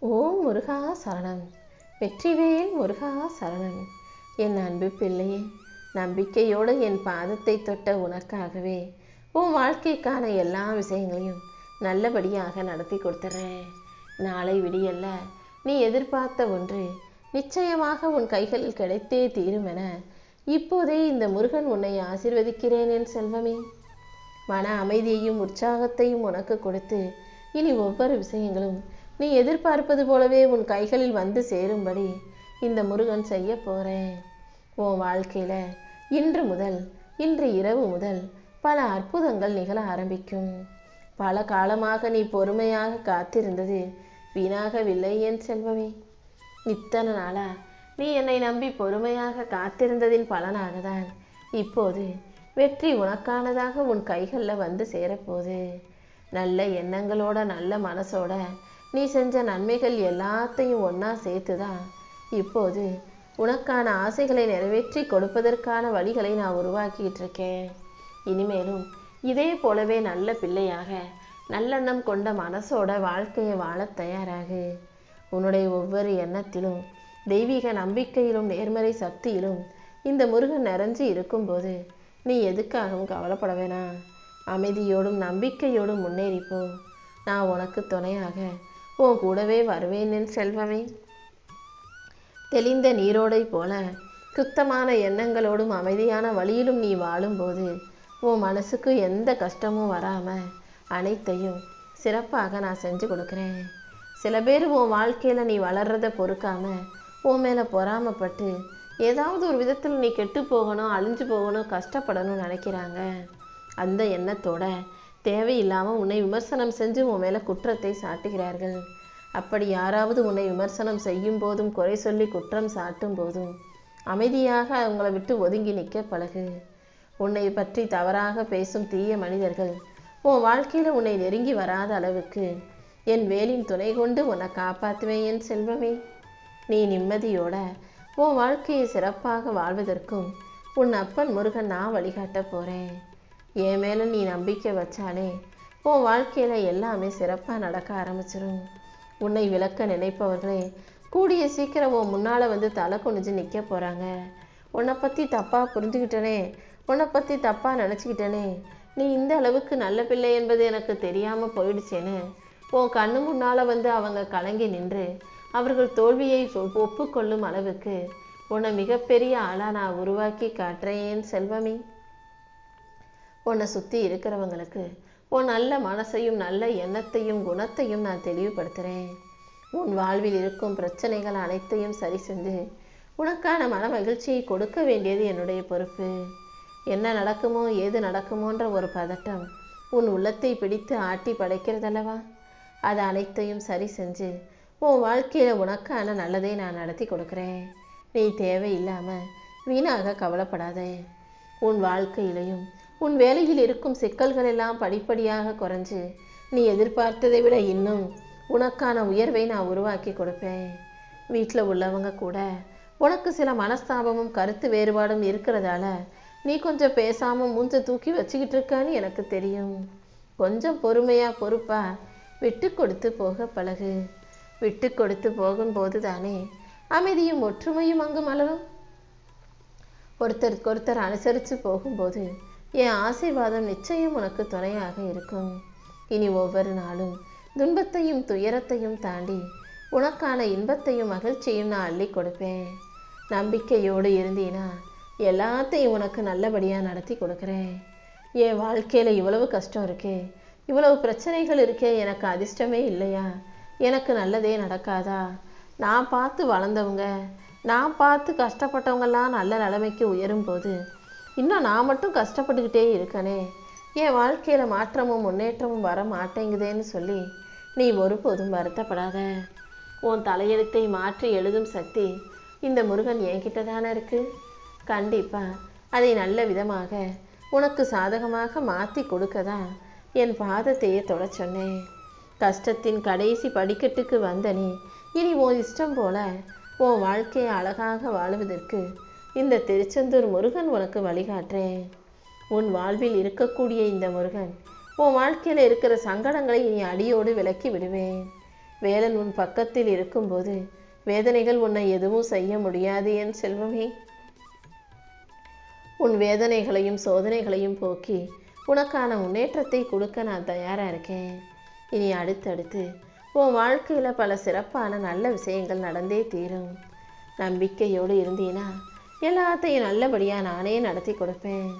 ஓம் முருகா சரணம். வெற்றிவேல் முருகா சரணம். என் அன்பு பிள்ளையே, நம்பிக்கையோடு என் பாதத்தை தொட்ட உனக்காகவே உன் வாழ்க்கைக்கான எல்லா விஷயங்களையும் நல்லபடியாக நடத்தி கொடுத்துட்றேன். நாளை விடியல்ல நீ எதிர்பார்த்த ஒன்று நிச்சயமாக உன் கைகளில் கிடைத்தே தீரும் என இப்போதே இந்த முருகன் உன்னை ஆசீர்வதிக்கிறேன் என் செல்வமே. மன அமைதியையும் உற்சாகத்தையும் உனக்கு கொடுத்து இனி ஒவ்வொரு விஷயங்களும் நீ எதிர்பார்ப்பது போலவே உன் கைகளில் வந்து சேரும்படி இந்த முருகன் செய்ய போறேன். உன் வாழ்க்கையில இன்று இரவு முதல் பல அற்புதங்கள் நிகழ ஆரம்பிக்கும். பல காலமாக நீ பொறுமையாக காத்திருந்தது வீணாகவில்லை என் செல்வமே. இத்தனை நாளா நீ என்னை நம்பி பொறுமையாக காத்திருந்ததின் பலனாகத்தான் இப்போது வெற்றி உனக்கானதாக உன் கைகளில் வந்து சேரப்போகுது. நல்ல எண்ணங்களோட நல்ல மனசோட நீ செஞ்ச நன்மைகள் எல்லாத்தையும் ஒன்றா சேர்த்து தான் இப்போது உனக்கான ஆசைகளை நிறைவேற்றி கொடுப்பதற்கான வழிகளை நான் உருவாக்கிட்டு இருக்கேன். இனிமேலும் இதே போலவே நல்ல பிள்ளையாக நல்லெண்ணம் கொண்ட மனசோட வாழ்க்கையை வாழ தயாராகு. உன்னுடைய ஒவ்வொரு எண்ணத்திலும் தெய்வீக நம்பிக்கையிலும் நேர்மறை சக்தியிலும் இந்த முருகன் நிறைஞ்சு இருக்கும்போது நீ எதுக்காகவும் கவலைப்பட வேணாம். அமைதியோடும் நம்பிக்கையோடும் முன்னேறிப்போ. நான் உனக்கு துணையாக உன் கூடவே வருவேன் என் செல்வமே. தெளிந்த நீரோடை போல சுத்தமான எண்ணங்களோடும் அமைதியான வழியிலும் நீ வாழும்போது உன் மனசுக்கு எந்த கஷ்டமும் வராமல் அனைத்தையும் சிறப்பாக நான் செஞ்சு கொடுக்குறேன். சில பேர் உன் வாழ்க்கையில் நீ வளர்றதை பொறுக்காம உன் மேலே பொறாமப்பட்டு ஏதாவது ஒரு விதத்தில் நீ கெட்டு போகணும், அழிஞ்சு போகணும், கஷ்டப்படணும்னு நினைக்கிறாங்க. அந்த எண்ணத்தோட தேவையில்லாமல் உன்னை விமர்சனம் செஞ்சு உன் மேலே குற்றத்தை சாட்டுகிறார்கள். அப்படி யாராவது உன்னை விமர்சனம் செய்யும் போதும் குறை சொல்லி குற்றம் சாட்டும் போதும் அமைதியாக அவங்கள விட்டு ஒதுங்கி நிற்க பழகு. உன்னை பற்றி தவறாக பேசும் தீய மனிதர்கள் உன் வாழ்க்கையில் உன்னை நெருங்கி வராத அளவுக்கு என் வேலின் துணை கொண்டு உன்னை காப்பாற்றுவேன் என் செல்வமே. நீ நிம்மதியோட உன் வாழ்க்கையை சிறப்பாக வாழ்வதற்கும் உன் அப்பன் முருகன் நான் வழிகாட்ட போகிறேன். என் மேலே நீ நம்பிக்கை வச்சாலே உன் வாழ்க்கையில் எல்லாமே சிறப்பாக நடக்க ஆரம்பிச்சிடும். உன்னை விளக்க நினைப்பவர்களே கூடிய சீக்கிரம் உன் முன்னால் வந்து தலை குனிஞ்சு நிற்க போகிறாங்க. உன்னை பற்றி தப்பாக புரிஞ்சுக்கிட்டனே, உன்னை பற்றி தப்பாக நினச்சிக்கிட்டனே, நீ இந்த அளவுக்கு நல்ல பிள்ளை என்பது எனக்கு தெரியாமல் போயிடுச்சேன்னு உன் கண்ணு முன்னால் வந்து அவங்க கலங்கி நின்று அவர்கள் தோல்வியை ஒப்புக்கொள்ளும் அளவுக்கு உன்னை மிகப்பெரிய ஆளாக நான் உருவாக்கி காட்டுறேன் செல்வமே. உன்னை சுற்றி இருக்கிறவங்களுக்கு உன் நல்ல மனசையும் நல்ல எண்ணத்தையும் குணத்தையும் நான் தெளிவுபடுத்துகிறேன். உன் வாழ்வில் இருக்கும் பிரச்சனைகள் அனைத்தையும் சரி செஞ்சு உனக்கான மன மகிழ்ச்சியை கொடுக்க வேண்டியது என்னுடைய பொறுப்பு. என்ன நடக்குமோ ஏது நடக்குமோன்ற ஒரு பதட்டம் உன் உள்ளத்தை பிடித்து ஆட்டி படைக்கிறதல்லவா, அது அனைத்தையும் சரி செஞ்சு உன் வாழ்க்கையில் உனக்கான நல்லதை நான் நடத்தி கொடுக்குறேன். நீ தேவையில்லாமல் வீணாக கவலைப்படாதே. உன் வாழ்க்கையிலையும் உன் வேலையில் இருக்கும் சிக்கல்கள் எல்லாம் படிப்படியாக குறைஞ்சு நீ எதிர்பார்த்ததை விட இன்னும் உனக்கான உயர்வை நான் உருவாக்கி கொடுப்பேன். வீட்டில் உள்ளவங்க கூட உனக்கு சில மனஸ்தாபமும் கருத்து வேறுபாடும் இருக்கிறதால நீ கொஞ்சம் பேசாமல் மூஞ்ச தூக்கி வச்சுக்கிட்டு இருக்கான்னு எனக்கு தெரியும். கொஞ்சம் பொறுமையாக பொறுப்பாக விட்டு கொடுத்து போக பழகு. விட்டு கொடுத்து போகும்போது தானே அமைதியும் ஒற்றுமையும் அங்கு மலரும். ஒருத்தருக்கு ஒருத்தர் அனுசரித்து போகும்போது என் ஆசீர்வாதம் நிச்சயம் உனக்கு துணையாக இருக்கும். இனி ஒவ்வொரு நாளும் துன்பத்தையும் துயரத்தையும் தாண்டி உனக்கான இன்பத்தையும் மகிழ்ச்சியும் நான் அள்ளி கொடுப்பேன். நம்பிக்கையோடு இருந்தீனா எல்லாத்தையும் உனக்கு நல்லபடியாக நடத்தி கொடுக்குறேன். என் வாழ்க்கையில் இவ்வளவு கஷ்டம் இருக்கே, இவ்வளவு பிரச்சனைகள் இருக்கே, எனக்கு அதிர்ஷ்டமே இல்லையா, எனக்கு நல்லதே நடக்காதா, நான் பார்த்து வளர்ந்தவங்க நான் பார்த்து கஷ்டப்பட்டவங்கெல்லாம் நல்ல நிலைமைக்கு உயரும் போது இன்னும் நான் மட்டும் கஷ்டப்பட்டுக்கிட்டே இருக்கனே, என் வாழ்க்கையில் மாற்றமும் முன்னேற்றமும் வர மாட்டேங்குதேன்னு சொல்லி நீ ஒருபோதும் வருத்தப்படாத. உன் தலையெழுத்தை மாற்றி எழுதும் சக்தி இந்த முருகன் என்கிட்ட தானே இருக்குது. கண்டிப்பாக அதை நல்ல விதமாக உனக்கு சாதகமாக மாற்றி கொடுக்கதான் என் பாதத்தையே தொட சொன்னேன். கஷ்டத்தின் கடைசி படிக்கட்டுக்கு வந்த நீ இனி உன் இஷ்டம் போல உன் வாழ்க்கையை அழகாக வாழுவதற்கு இந்த திருச்செந்தூர் முருகன் உனக்கு வழிகாட்டுறேன். உன் வாழ்வில் இருக்கக்கூடிய இந்த முருகன் உன் வாழ்க்கையில் இருக்கிற சங்கடங்களை இனி அடியோடு விலக்கி விடுவேன். வேலன் உன் பக்கத்தில் இருக்கும்போது வேதனைகள் உன்னை எதுவும் செய்ய முடியாது என் செல்வமே. உன் வேதனைகளையும் சோதனைகளையும் போக்கி உனக்கான முன்னேற்றத்தை கொடுக்க நான் தயாராக இருக்கேன். இனி அடுத்தடுத்து உன் வாழ்க்கையில் பல சிறப்பான நல்ல விஷயங்கள் நடந்தே தீரும். நம்பிக்கையோடு இருந்தீனா எல்லாத்தையும் நல்லபடியாக நானே நடத்தி கொடுப்பேன்.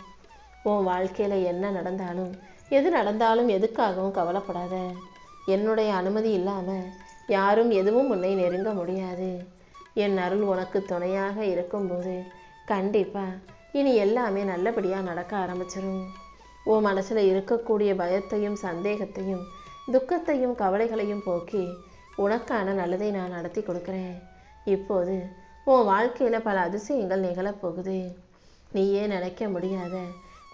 உன் வாழ்க்கையில் என்ன நடந்தாலும் எது நடந்தாலும் எதுக்காகவும் கவலைப்படாத. என்னுடைய அனுமதி இல்லாமல் யாரும் எதுவும் உன்னை நெருங்க முடியாது. என் அருள் உனக்கு துணையாக இருக்கும்போது கண்டிப்பாக இனி எல்லாமே நல்லபடியாக நடக்க ஆரம்பிச்சிடும். உன் மனசில் இருக்கக்கூடிய பயத்தையும் சந்தேகத்தையும் துக்கத்தையும் கவலைகளையும் போக்கி உனக்கான நல்லதை நான் நடத்தி கொடுக்குறேன். இப்போது உன் வாழ்க்கையில் பல அதிசயங்கள் நிகழப்போகுது. நீயே நினைக்க முடியாத,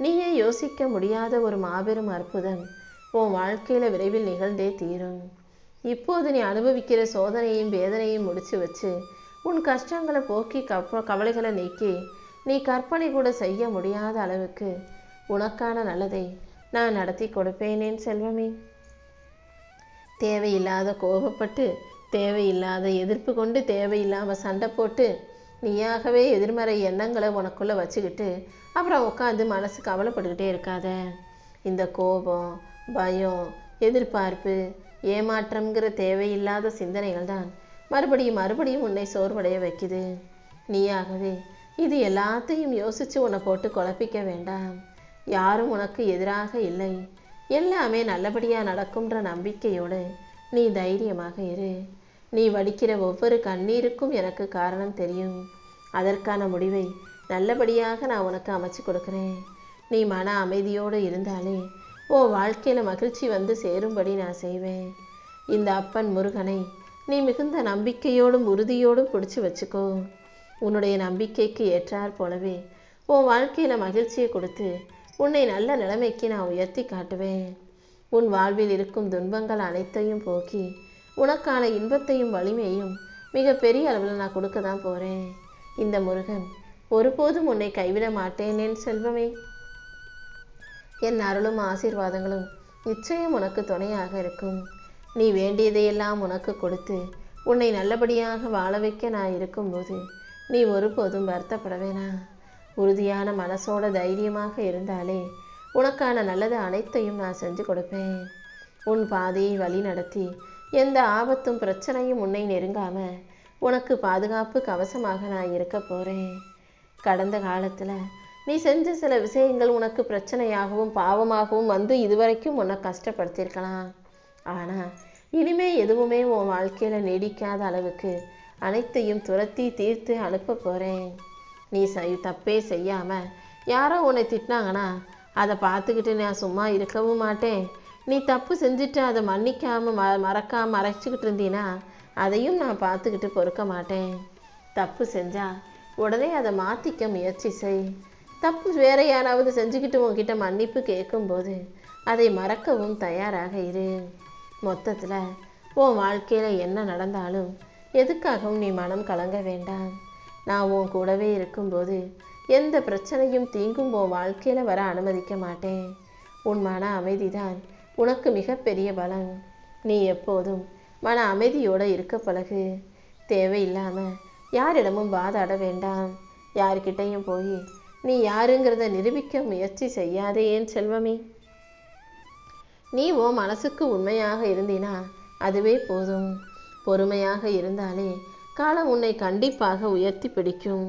நீயே யோசிக்க முடியாத ஒரு மாபெரும் அற்புதம் உன் வாழ்க்கையில் விரைவில் நிகழ்ந்தே தீரும். இப்போது நீ அனுபவிக்கிற சோதனையும் வேதனையும் முடிச்சு வச்சு உன் கஷ்டங்களை போக்கி கவலைகளை நீக்கி நீ கற்பனை கூட செய்ய முடியாத அளவுக்கு உனக்கான நல்லதை நான் நடத்தி கொடுப்பேனேன் செல்வமே. தேவையில்லாத கோபப்பட்டு தேவையில்லாத எதிர்ப்பு கொண்டு தேவையில்லாமல் சண்டை போட்டு நீயாகவே எதிர்மறை எண்ணங்களை உனக்குள்ளே வச்சுக்கிட்டு அப்புறம் உட்காந்து மனசு கவலைப்பட்டுக்கிட்டே இருக்காத. இந்த கோபம், பயம், எதிர்பார்ப்பு, ஏமாற்றம்ங்கிற தேவையில்லாத சிந்தனைகள் தான் மறுபடியும் உன்னை சோர்வடைய வைக்குது. நீயாகவே இது எல்லாத்தையும் யோசித்து உன்னை போட்டு குழப்பிக்க வேண்டாம். யாரும் உனக்கு எதிராக இல்லை. எல்லாமே நல்லபடியாக நடக்கும்ன்ற நம்பிக்கையோடு நீ தைரியமாக இரு. நீ வடிக்கிற ஒவ்வொரு கண்ணீருக்கும் எனக்கு காரணம் தெரியும். அதற்கான முடிவை நல்லபடியாக நான் உனக்கு அமைச்சு கொடுக்குறேன். நீ மன அமைதியோடு இருந்தாலே வாழ்க்கையில் மகிழ்ச்சி வந்து சேரும்படி நான் செய்வேன். இந்த அப்பன் முருகனை நீ மிகுந்த நம்பிக்கையோடும் உறுதியோடும் பிடிச்சி வச்சுக்கோ. உன்னுடைய நம்பிக்கைக்கு ஏற்றார் போலவே வாழ்க்கையில் மகிழ்ச்சியை கொடுத்து உன்னை நல்ல நிலைமைக்கு நான் உயர்த்தி காட்டுவேன். உன் வாழ்வில் இருக்கும் துன்பங்கள் அனைத்தையும் போக்கி உனக்கான இன்பத்தையும் வலிமையும் மிக பெரிய அளவில் நான் கொடுக்க தான் போகிறேன். இந்த முருகன் ஒருபோதும் உன்னை கைவிட மாட்டேன் என் செல்வமே. என் அருளும் ஆசீர்வாதங்களும் நிச்சயம் உனக்கு துணையாக இருக்கும். நீ வேண்டியதையெல்லாம் உனக்கு கொடுத்து உன்னை நல்லபடியாக வாழ வைக்க நான் இருக்கும்போது நீ ஒருபோதும் வருத்தப்பட வேணாம். உறுதியான மனசோட தைரியமாக இருந்தாலே உனக்கான நல்லது அனைத்தையும் நான் செஞ்சு கொடுப்பேன். உன் பாதையை வழி நடத்தி எந்த ஆபத்தும் பிரச்சனையும் உன்னை நெருங்காம உனக்கு பாதுகாப்பு கவசமாக நான் இருக்க போகிறேன். கடந்த காலத்தில் நீ செஞ்ச சில விஷயங்கள் உனக்கு பிரச்சனையாகவும் பாவமாகவும் வந்து இதுவரைக்கும் உன்னை கஷ்டப்படுத்தியிருக்கலாம். ஆனால் இனிமே எதுவுமே உன் வாழ்க்கையில் நீடிக்காத அளவுக்கு அனைத்தையும் துரத்தி தீர்த்து அனுப்ப போகிறேன். நீ தப்பே செய்யாமல் யாரோ உன்னை திட்டினாங்கன்னா அதை பார்த்துக்கிட்டு நான் சும்மா இருக்கவும் மாட்டேன். நீ தப்பு செஞ்சுட்டு அதை மன்னிக்காமல் மறக்காமல் மறைச்சிக்கிட்டு இருந்தீன்னா அதையும் நான் பார்த்துக்கிட்டு பொறுக்க மாட்டேன். தப்பு செஞ்சால் உடனே அதை மாற்றிக்க முயற்சி செய். தப்பு வேற யாராவது செஞ்சுக்கிட்டு உன்கிட்ட மன்னிப்பு கேட்கும்போது அதை மறக்கவும் தயாராக இரு. மொத்தத்தில் உன் வாழ்க்கையில் என்ன நடந்தாலும் எதுக்காகவும் நீ மனம் கலங்க வேண்டாம். நான் உன் கூடவே இருக்கும்போது எந்த பிரச்சனையும் தீங்கும் உன் வாழ்க்கையில் வர அனுமதிக்க மாட்டேன். உன் மன அமைதிதான் உனக்கு மிகப்பெரிய பலம். நீ எப்போதும் மன அமைதியோடு இருக்க பழகு. தேவையில்லாமல் யாரிடமும் வாதாட வேண்டாம். யார்கிட்டையும் போய் நீ யாருங்கிறத நிரூபிக்க முயற்சி செய்யாதே என் செல்வமே. நீ உன் மனசுக்கு உண்மையாக இருந்தினா அதுவே போதும். பொறுமையாக இருந்தாலே காலம் உன்னை கண்டிப்பாக உயர்த்தி பிடிக்கும்.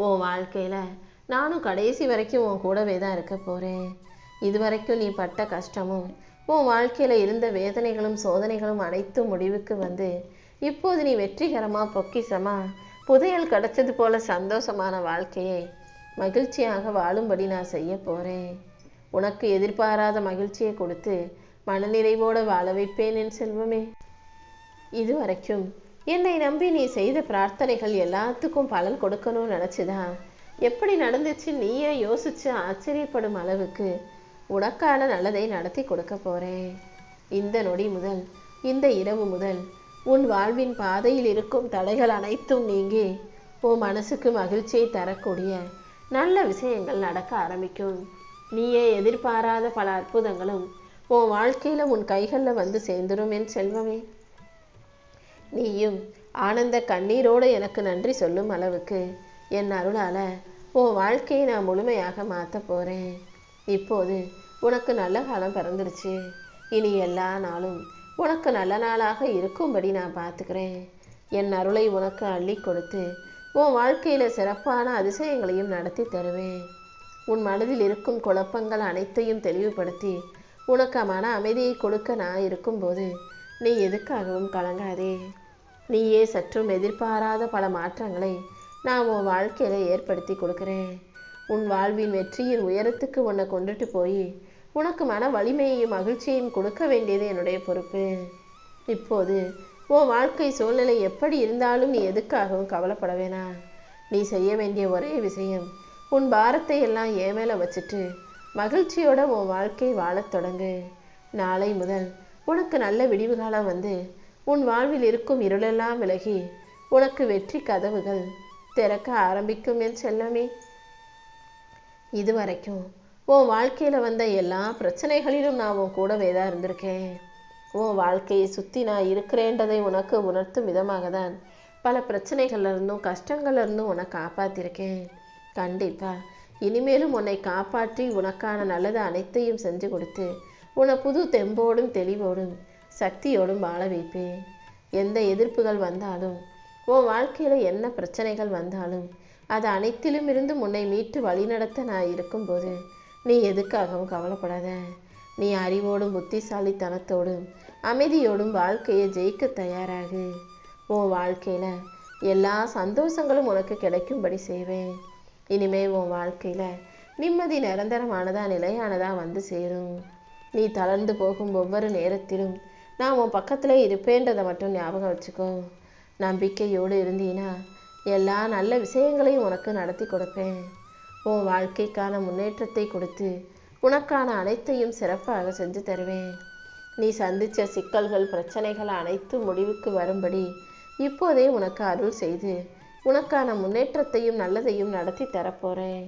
உன் வாழ்க்கையில் நானும் கடைசி வரைக்கும் உன் கூடவே தான் இருக்க போகிறேன். இதுவரைக்கும் நீ பட்ட கஷ்டமும் உன் வாழ்க்கையில் இருந்த வேதனைகளும் சோதனைகளும் அனைத்தும் முடிவுக்கு வந்து இப்போது நீ வெற்றிகரமாக பொக்கிஷமாக புதையல் கிடைச்சது போல சந்தோஷமான வாழ்க்கையை மகிழ்ச்சியாக வாழும்படி நான் செய்ய போகிறேன். உனக்கு எதிர்பாராத மகிழ்ச்சியை கொடுத்து மனநிறைவோடு வாழ வைப்பேன் என் செல்வமே. இதுவரைக்கும் என்னை நம்பி நீ செய்த பிரார்த்தனைகள் எல்லாத்துக்கும் பலன் கொடுக்கணும்னு நினச்சிதான் எப்படி நடந்துச்சு நீயே யோசித்து ஆச்சரியப்படும் அளவுக்கு உனக்கான நல்லதை நடத்தி கொடுக்க போகிறேன். இந்த நொடி முதல் இந்த இரவு முதல் உன் வாழ்வின் பாதையில் இருக்கும் தடைகள் அனைத்தும் நீங்கி உன் மனசுக்கு மகிழ்ச்சியை தரக்கூடிய நல்ல விஷயங்கள் நடக்க ஆரம்பிக்கும். நீயே எதிர்பாராத பல அற்புதங்களும் உன் வாழ்க்கையில் உன் கைகளில் வந்து சேர்ந்துடும் என் செல்வமே. நீயும் ஆனந்த கண்ணீரோடு எனக்கு நன்றி சொல்லும் அளவுக்கு என் அருளால் உன் வாழ்க்கையை நான் முழுமையாக மாற்ற போகிறேன். இப்போது உனக்கு நல்ல காலம் பிறந்துருச்சு. இனி எல்லா நாளும் உனக்கு நல்ல நாளாக இருக்கும்படி நான் பார்த்துக்கிறேன். என் அருளை உனக்கு அள்ளி கொடுத்து உன் வாழ்க்கையில் சிறப்பான அதிசயங்களையும் நடத்தி தருவேன். உன் மனதில் இருக்கும் குழப்பங்கள் அனைத்தையும் தெளிவுபடுத்தி உனக்கு மன அமைதியை கொடுக்க நான் இருக்கும்போது நீ எதுக்காகவும் கலங்காதே. நீயே சற்றும் எதிர்பாராத பல மாற்றங்களை நான் உன் வாழ்க்கையில் ஏற்படுத்தி கொடுக்குறேன். உன் வாழ்வின் வெற்றியின் உயரத்துக்கு உன்னை கொண்டுட்டு போய் உனக்கு மன வலிமையையும் மகிழ்ச்சியையும் கொடுக்க வேண்டியது என்னுடைய பொறுப்பு. இப்போது உன் வாழ்க்கை சூழ்நிலை எப்படி இருந்தாலும் நீ எதுக்காகவும் கவலைப்பட வேணாம். நீ செய்ய வேண்டிய ஒரே விஷயம், உன் பாரத்தை எல்லாம் என் மேலே வச்சுட்டு மகிழ்ச்சியோட உன் வாழ்க்கை வாழத் தொடங்கு. நாளை முதல் உனக்கு நல்ல விடிவு காலம் வந்து உன் வாழ்வில் இருக்கும் இருளெல்லாம் விலகி உனக்கு வெற்றி கதவுகள் திறக்க ஆரம்பிக்கும் என் செல்லமே. இதுவரைக்கும் உன் வாழ்க்கையில் வந்த எல்லா பிரச்சனைகளிலும் நான் உன் கூடவே தான் இருந்திருக்கேன். உன் வாழ்க்கையை சுற்றி நான் இருக்கிறேன்றதை உனக்கு உணர்த்தும் விதமாக தான் பல பிரச்சனைகள்லேருந்தும் கஷ்டங்கள்லேருந்தும் உன்னை காப்பாற்றிருக்கேன். கண்டிப்பாக இனிமேலும் உன்னை காப்பாற்றி உனக்கான நல்லது அனைத்தையும் செஞ்சு கொடுத்து உன்னை புது தெம்போடும் தெளிவோடும் சக்தியோடும் வாழ வைப்பேன். எந்த எதிர்ப்புகள் வந்தாலும் உன் வாழ்க்கையில் என்ன பிரச்சனைகள் வந்தாலும் அது அனைத்திலும் இருந்து உன்னை மீட்டு வழிநடத்த நான் இருக்கும்போது நீ எதுக்காகவும் கவலைப்படாத. நீ அறிவோடும் புத்திசாலித்தனத்தோடும் அமைதியோடும் வாழ்க்கையை ஜெயிக்க தயாராகு. உன் வாழ்க்கையில் எல்லா சந்தோஷங்களும் உனக்கு கிடைக்கும்படி செய்வேன். இனிமே உன் வாழ்க்கையில் நிம்மதி நிரந்தரமானதா நிலையானதா வந்து சேரும். நீ தளர்ந்து போகும் ஒவ்வொரு நேரத்திலும் நான் உன் பக்கத்தில் இருப்பேன்றதை மட்டும் ஞாபகம் வச்சுக்கோ. நம்பிக்கையோடு இருந்தீன்னா எல்லா நல்ல விஷயங்களையும் உனக்கு நடத்தி கொடுப்பேன். உன் வாழ்க்கைக்கான முன்னேற்றத்தை கொடுத்து உனக்கான அனைத்தையும் சிறப்பாக செஞ்சு தருவேன். நீ சந்தித்த சிக்கல்கள் பிரச்சனைகள் அனைத்தும் முடிவுக்கு வரும்படி இப்போதே உனக்கு அருள் செய்து உனக்கான முன்னேற்றத்தையும் நல்லதையும் நடத்தி தரப்போகிறேன்.